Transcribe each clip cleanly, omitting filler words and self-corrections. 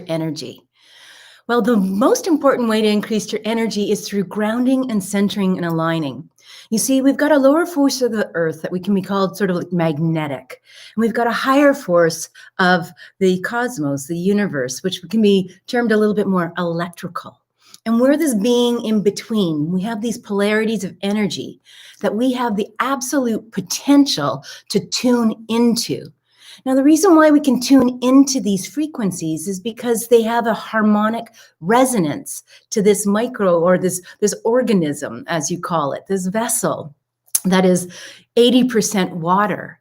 energy? Well, the most important way to increase your energy is through grounding and centering and aligning. You see, we've got a lower force of the earth that we can be called sort of like magnetic. And we've got a higher force of the cosmos, the universe, which can be termed a little bit more electrical. And we're this being in between. We have these polarities of energy that we have the absolute potential to tune into. Now, the reason why we can tune into these frequencies is because they have a harmonic resonance to this micro or this organism, as you call it, this vessel that is 80% water.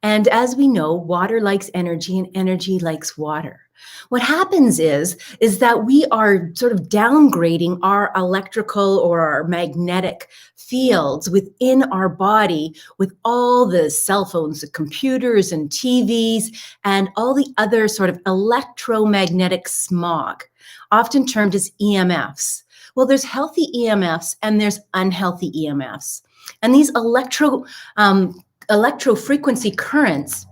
And as we know, water likes energy and energy likes water. What happens is that we are sort of downgrading our electrical or our magnetic fields within our body with all the cell phones, the computers and TVs, and all the other sort of electromagnetic smog, often termed as EMFs. Well, there's healthy EMFs and there's unhealthy EMFs. And these electro frequency currents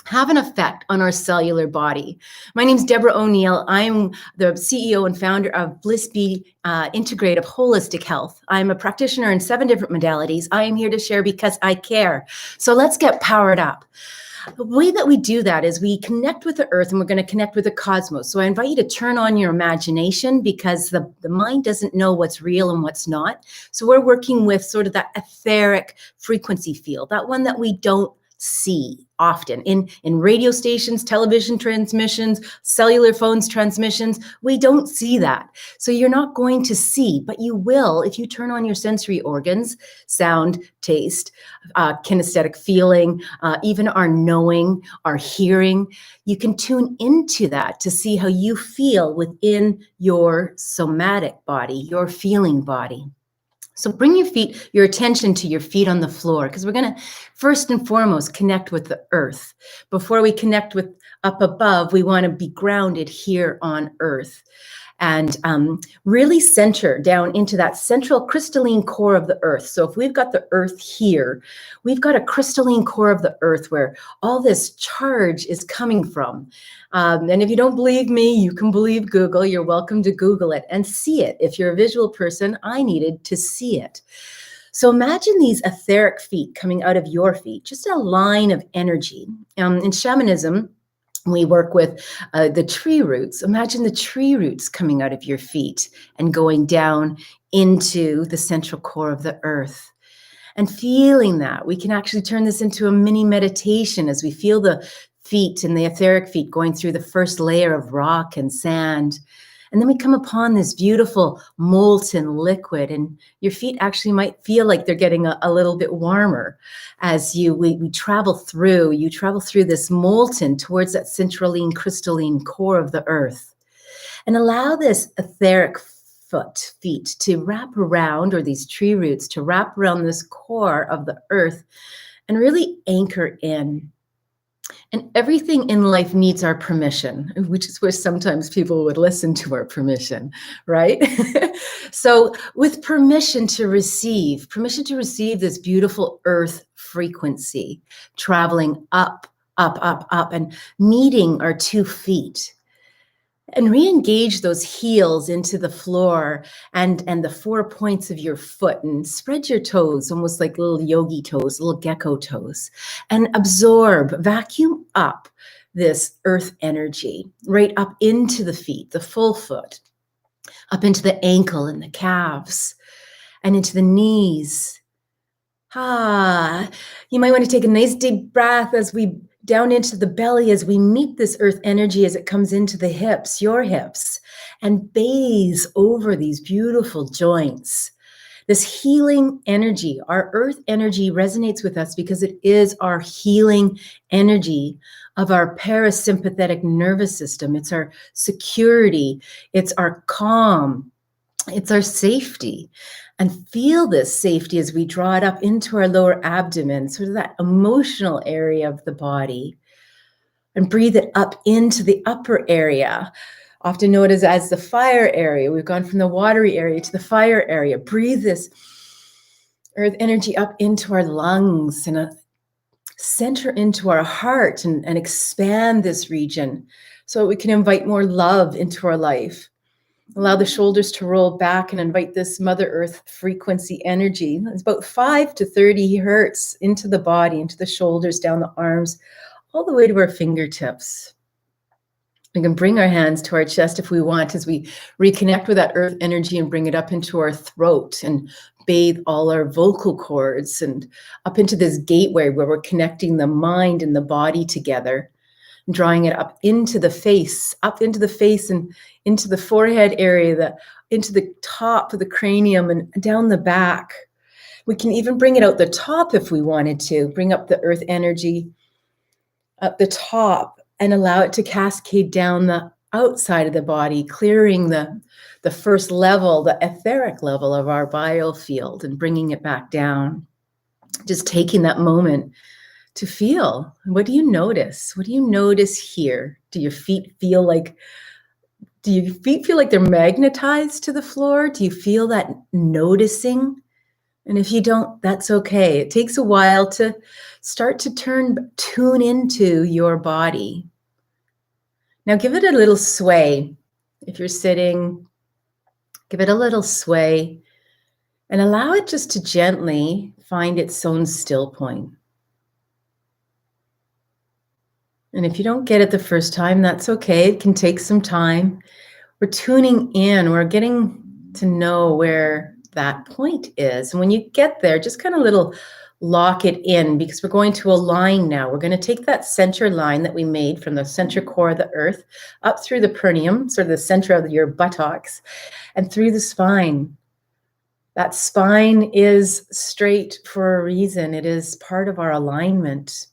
have an effect on our cellular body. My name is Deborah O'Neill. I'm the CEO and founder of Bliss Integrative Holistic Health. I'm a practitioner in 7 different modalities. I am here to share because I care. So let's get powered up. The way that we do that is we connect with the earth and we're going to connect with the cosmos. So I invite you to turn on your imagination because the mind doesn't know what's real and what's not. So we're working with sort of that etheric frequency field, that one that we don't see often in radio stations, television transmissions, cellular phones transmissions. We don't see that. So you're not going to see, but you will if you turn on your sensory organs, sound, taste, kinesthetic feeling, even our knowing, our hearing. You can tune into that to see how you feel within your somatic body, your feeling body. So bring your attention to your feet on the floor, because we're going to first and foremost connect with the earth. Before we connect with up above, we want to be grounded here on earth and really center down into that central crystalline core of the earth. So if we've got the earth here, we've got a crystalline core of the earth where all this charge is coming from. And if you don't believe me, you can believe Google. You're welcome to Google it and see it. If you're a visual person, I needed to see it. So imagine these etheric feet coming out of your feet, just a line of energy. In shamanism, we work with the tree roots. Imagine the tree roots coming out of your feet and going down into the central core of the earth. And feeling that, we can actually turn this into a mini meditation as we feel the feet and the etheric feet going through the first layer of rock and sand. And then we come upon this beautiful molten liquid, and your feet actually might feel like they're getting a little bit warmer as we travel through. You travel through this molten towards that centraline crystalline core of the earth, and allow this etheric feet to wrap around, or these tree roots to wrap around this core of the earth and really anchor in. And everything in life needs our permission, which is where sometimes people would listen to our permission, right? So with permission to receive this beautiful earth frequency, traveling up, up, up, up, and meeting our 2 feet. And re-engage those heels into the floor and the 4 points of your foot, and spread your toes, almost like little yogi toes, little gecko toes, and absorb, vacuum up this earth energy right up into the feet, the full foot, up into the ankle and the calves, and into the knees. You might want to take a nice deep breath as we down into the belly as we meet this earth energy as it comes into the hips, your hips, and bathes over these beautiful joints. This healing energy, our earth energy resonates with us because it is our healing energy of our parasympathetic nervous system. It's our security. It's our calm. It's our safety. And feel this safety as we draw it up into our lower abdomen, sort of that emotional area of the body. And breathe it up into the upper area, often known as the fire area. We've gone from the watery area to the fire area. Breathe this earth energy up into our lungs and center into our heart and expand this region so we can invite more love into our life. Allow the shoulders to roll back and invite this Mother Earth frequency energy. It's about 5 to 30 hertz into the body, into the shoulders, down the arms, all the way to our fingertips. We can bring our hands to our chest if we want as we reconnect with that earth energy and bring it up into our throat and bathe all our vocal cords and up into this gateway where we're connecting the mind and the body together, drawing it up into the face and into the forehead area, into the top of the cranium and down the back. We can even bring it out the top if we wanted to, bring up the earth energy at the top and allow it to cascade down the outside of the body, clearing the first level, the etheric level of our biofield and bringing it back down. Just taking that moment to feel. What do you notice? What do you notice here? Do your feet feel like they're magnetized to the floor? Do you feel that noticing? And if you don't, that's okay. It takes a while to start to tune into your body. Now give it a little sway. If you're sitting, give it a little sway and allow it just to gently find its own still point. And if you don't get it the first time, that's okay. It can take some time. We're tuning in. We're getting to know where that point is. And when you get there, just kind of little lock it in because we're going to align now. We're going to take that center line that we made from the center core of the earth up through the perineum, sort of the center of your buttocks, and through the spine. That spine is straight for a reason. It is part of our alignment.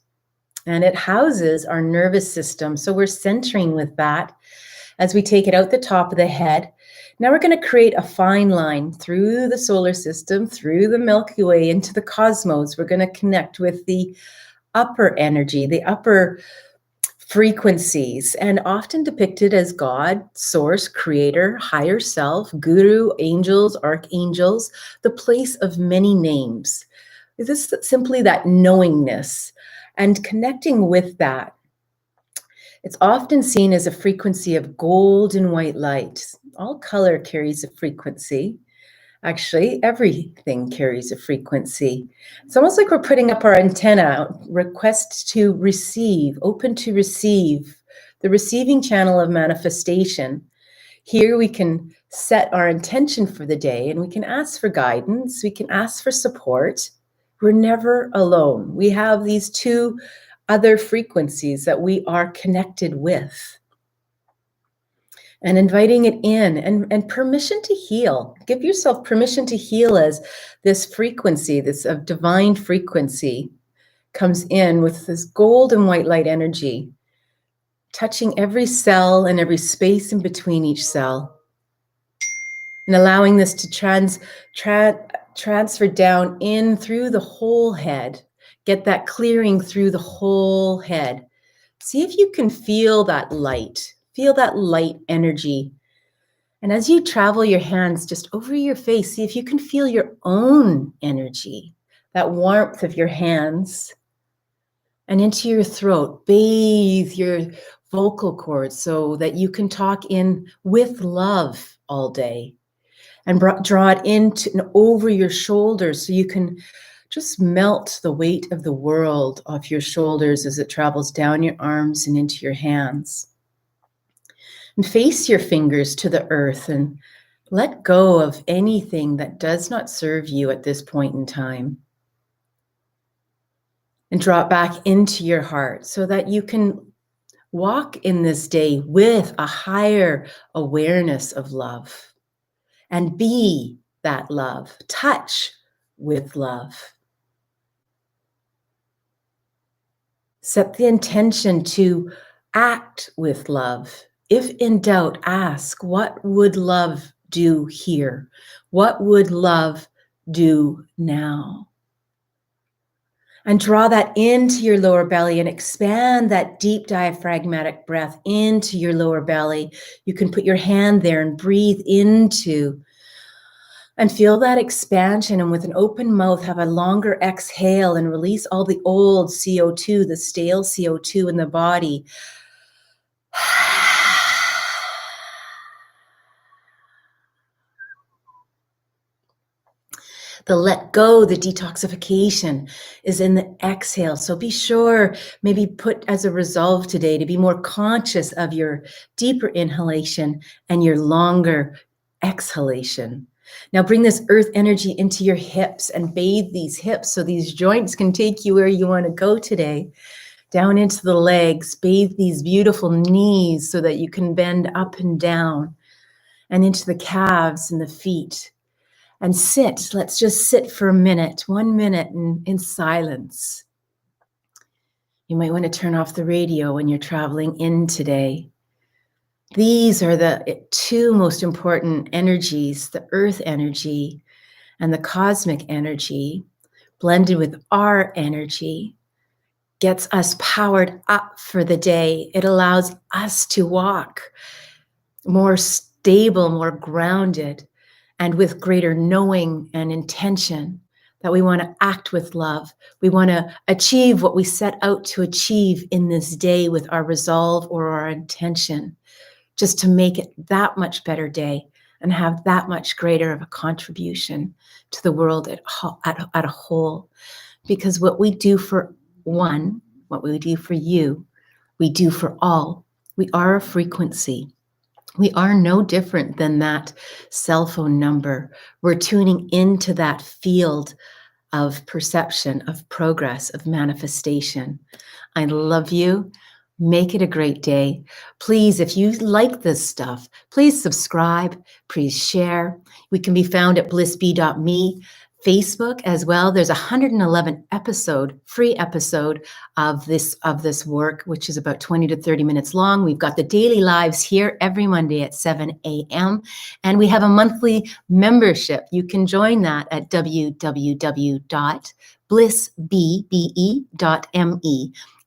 And it houses our nervous system. So we're centering with that as we take it out the top of the head. Now we're going to create a fine line through the solar system, through the Milky Way, into the cosmos. We're going to connect with the upper energy, the upper frequencies, and often depicted as God, source, creator, higher self, guru, angels, archangels, the place of many names. This is simply that knowingness. And connecting with that, it's often seen as a frequency of gold and white light. All color carries a frequency. Actually, everything carries a frequency. It's almost like we're putting up our antenna, request to receive, open to receive, the receiving channel of manifestation. Here we can set our intention for the day and we can ask for guidance, we can ask for support. We're never alone. We have these two other frequencies that we are connected with. And inviting it in and permission to heal. Give yourself permission to heal as this frequency, this of divine frequency comes in with this gold and white light energy, touching every cell and every space in between each cell. And allowing this to transfer down in through the whole head. Get that clearing through the whole head. See if you can feel that light energy. And as you travel your hands just over your face, see if you can feel your own energy, that warmth of your hands, and into your throat. Bathe your vocal cords so that you can talk in with love all day. And draw it into and over your shoulders so you can just melt the weight of the world off your shoulders as it travels down your arms and into your hands. And face your fingers to the earth and let go of anything that does not serve you at this point in time. And draw it back into your heart so that you can walk in this day with a higher awareness of love. And be that love. Touch with love. Set the intention to act with love. If in doubt, ask, what would love do here? What would love do now? And draw that into your lower belly and expand that deep diaphragmatic breath into your lower belly. You can put your hand there and breathe into and feel that expansion. And with an open mouth, have a longer exhale and release all the old CO2, the stale CO2 in the body. The let go, the detoxification is in the exhale. So be sure, maybe put as a resolve today to be more conscious of your deeper inhalation and your longer exhalation. Now bring this earth energy into your hips and bathe these hips so these joints can take you where you want to go today. Down into the legs, bathe these beautiful knees so that you can bend up and down, and into the calves and the feet. And sit. Let's just sit for a minute, 1 minute in silence. You might want to turn off the radio when you're traveling in today. These are the two most important energies, the earth energy and the cosmic energy, blended with our energy, gets us powered up for the day. It allows us to walk more stable, more grounded, and with greater knowing and intention that we want to act with love. We want to achieve what we set out to achieve in this day with our resolve or our intention, just to make it that much better day and have that much greater of a contribution to the world at a whole. Because what we do for one, what we do for you, we do for all. We are a frequency. We are no different than that cell phone number. We're tuning into that field of perception, of progress, of manifestation. I love you. Make it a great day. Please, if you like this stuff, please subscribe, please share. We can be found at blissb.me, Facebook as well. There's 111 free episode of this work, which is about 20 to 30 minutes long. We've got the daily lives here every Monday at 7 a.m. And we have a monthly membership. You can join that at www.blissb.me,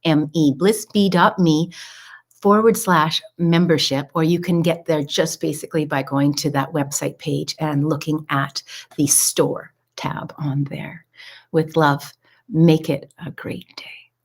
blissb.me/membership, or you can get there just basically by going to that website page and looking at the store tab on there. With love, make it a great day.